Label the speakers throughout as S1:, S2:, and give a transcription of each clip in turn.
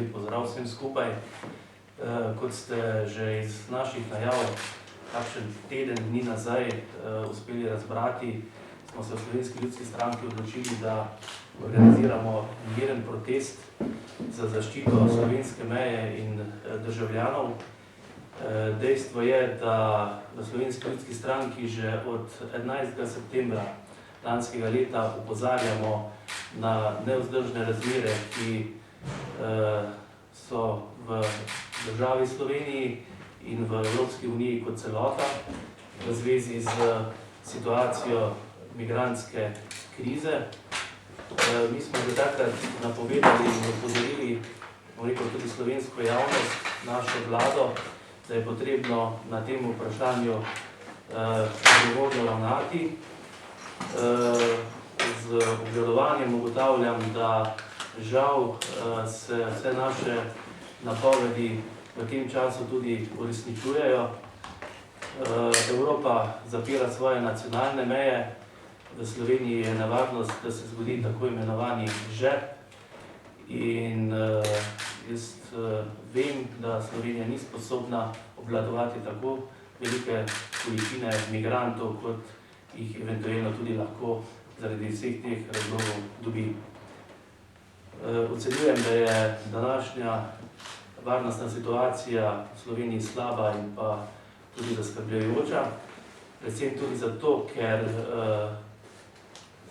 S1: Lep pozdrav vsem skupaj. Kot ste že iz naših najav kakšen teden dni nazaj uspeli razbrati, smo se v Slovenski ljudski stranki odločili, da organiziramo miren protest za zaščito slovenske meje in državljanov. Dejstvo je, da v Slovenski ljudski stranki že od 11. septembra lanskega leta opozarjamo na nevzdržne razmere, ki so v državi Sloveniji in v Evropski uniji kot celota v zvezi z situacijo migrantske krize. Mi smo že takrat napovedali in opozorili, tudi slovensko javnost, našo vlado, da je potrebno na tem vprašanju odgovorno ravnati. Z obžalovanjem ugotavljam, da žal se vse naše napovedi v tem času tudi uresničujejo. Evropa zapira svoje nacionalne meje, v Sloveniji je nevarnost, da se zgodi tako imenovani žep. In jaz vem, da Slovenija ni sposobna obvladovati tako velike količine migrantov, kot jih eventualno tudi lahko zaradi vseh teh razlogov dobi. Ocenjujem, da je današnja varnostna situacija v Sloveniji slaba in pa tudi zaskrbljujoča. Predvsem tudi zato, ker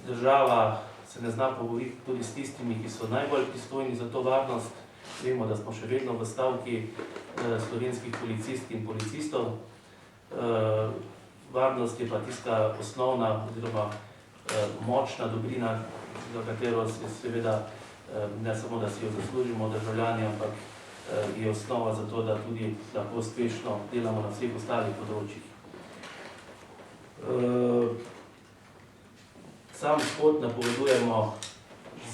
S1: država se ne zna pogovoriti tudi s tistimi, ki so najbolj pristojni za to varnost. Vemo, da smo še vedno v stavki slovenskih policistk in policistov. Varnost je pa tista osnovna oziroma močna dobrina, za katero se seveda ne samo, da si jo zaslužimo državljani, ampak je osnova za to, da tudi lahko uspešno delamo na vseh ostalih področjih. Sam shod napovedujemo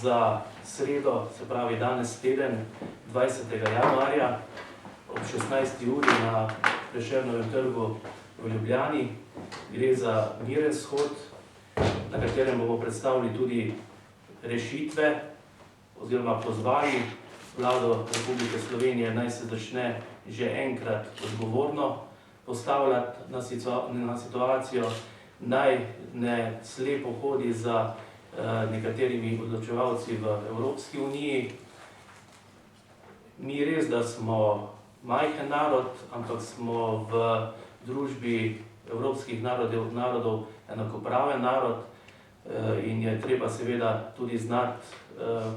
S1: za sredo, se pravi danes teden, 20. januarja ob 16. uri na Prešernovem trgu v Ljubljani. Gre za miren shod, na katerem bomo predstavili tudi rešitve oziroma pozvali vlado Republike Slovenije, naj se začne že enkrat odgovorno postavljati na situacijo, naj ne slepo hodi za nekaterimi odločevalci v Evropski uniji. Mi res, da smo majhen narod, ampak smo v družbi evropskih narodov enakopraven narod in je treba seveda tudi znati,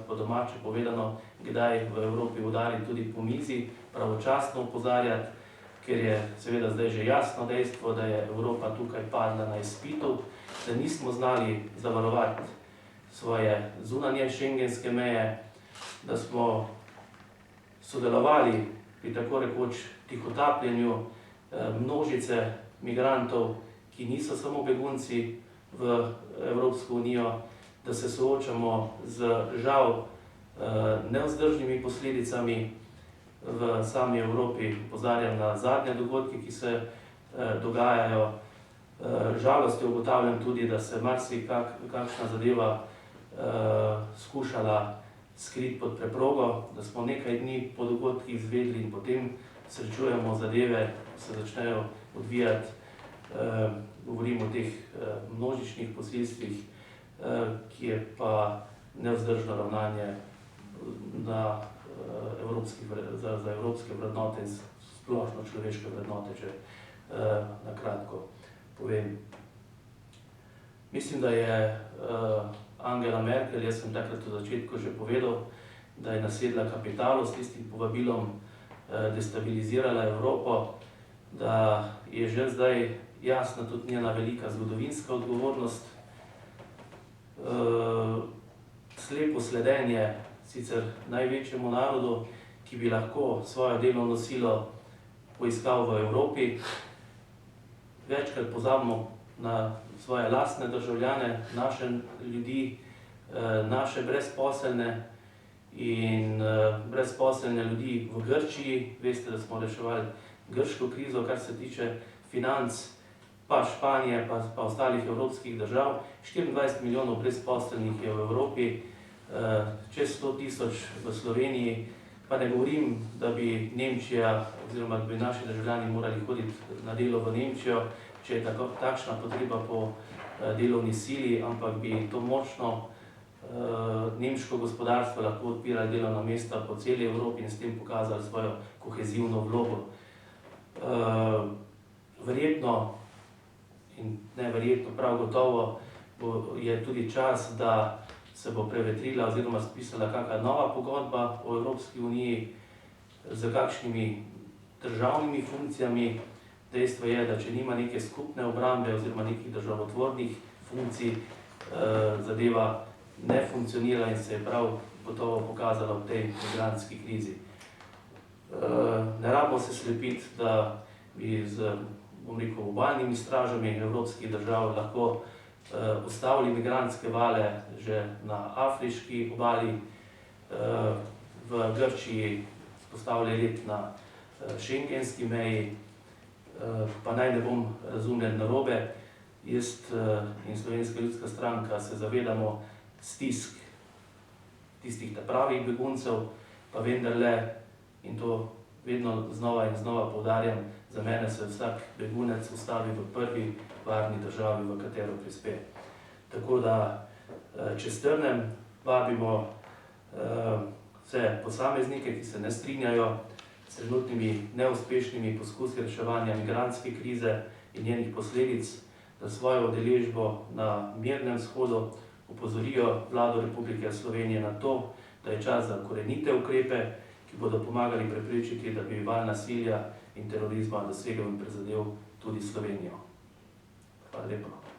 S1: po domače povedano, kdaj v Evropi udariti tudi po mizi, pravočasno opozarjati, ker je seveda zdaj že jasno dejstvo, da je Evropa tukaj padla na izpitu, da nismo znali zavarovati svoje zunanje šengenske meje, da smo sodelovali pri tako rekoč tihotapljenju množice migrantov, ki niso samo begunci v Evropsko unijo, da se soočamo z žal nevzdržnimi posledicami v sami Evropi. Opozarjam na zadnje dogodke, ki se dogajajo. Žalostjo ugotavljam tudi, da se marsikakšna zadeva skušala skriti pod preprogo, da smo nekaj dni po dogodkih izvedeli in potem srečujemo zadeve, se začnejo odvijati. Govorimo o teh množičnih posilstvih, ki je pa nevzdržno ravnanje za evropske vrednote in splošno človeške vrednote, če na kratko povem. Mislim, da je Angela Merkel, jaz sem takrat v začetku že povedal, da je nasedla kapitalu s tistim povabilom, destabilizirala Evropo, da je že zdaj jasna tudi njena velika zgodovinska odgovornost. Slepo sledenje sicer največjemu narodu, ki bi lahko svojo delovno silo poiskal v Evropi. Večkrat pozabimo na svoje lastne državljane, naše ljudi, naše brezposelne in brezposelne ljudi v Grčiji. Veste, da smo reševali grško krizo, kar se tiče financ, pa Španije, pa ostalih evropskih držav. 24 milijonov brezposelnih je v Evropi, čez 100 tisoč v Sloveniji. Pa ne govorim, da bi Nemčija oziroma da bi naši državljani morali hoditi na delo v Nemčijo, če je takšna potreba po delovni sili, ampak bi to močno nemško gospodarstvo lahko odpirali delovna mesta po celi Evropi in s tem pokazali svojo kohezivno vlogo. Verjetno in neverjetno, prav gotovo je tudi čas, da se bo prevetrila oziroma spisala kakšna nova pogodba o Evropski uniji z kakšnimi državnimi funkcijami. Dejstvo je, da če nima neke skupne obrambe oziroma nekih državotvornih funkcij, zadeva ne funkcionira in se je prav gotovo pokazala v tej migrantski krizi. Ne rabimo se slepiti, da bi z, obalnimi stražami evropskih držav lahko ustavili migrantske vale že na afriški obali, v Grčiji spostavili red na schengenski meji, pa naj ne bom razumljen narobe, jaz in Slovenska ljudska stranka se zavedamo stisk tistih pravih beguncev, pa vendarle, in to vedno znova in znova poudarjam, za mene se vsak begunec ustavi v prvi varni državi, v katero prispe. Tako da, če strnem, vabimo vse posameznike, ki se ne strinjajo s trenutnimi neuspešnimi poskusi reševanja migrantske krize in njenih posledic, da svojo udeležbo na mirnem shodu opozorijo Vlado Republike Slovenije na to, da je čas za korenite ukrepe, ki bodo pomagali preprečiti, da bi val nasilja in terorizma dosegel in prizadel tudi Slovenijo. Hvala lepa.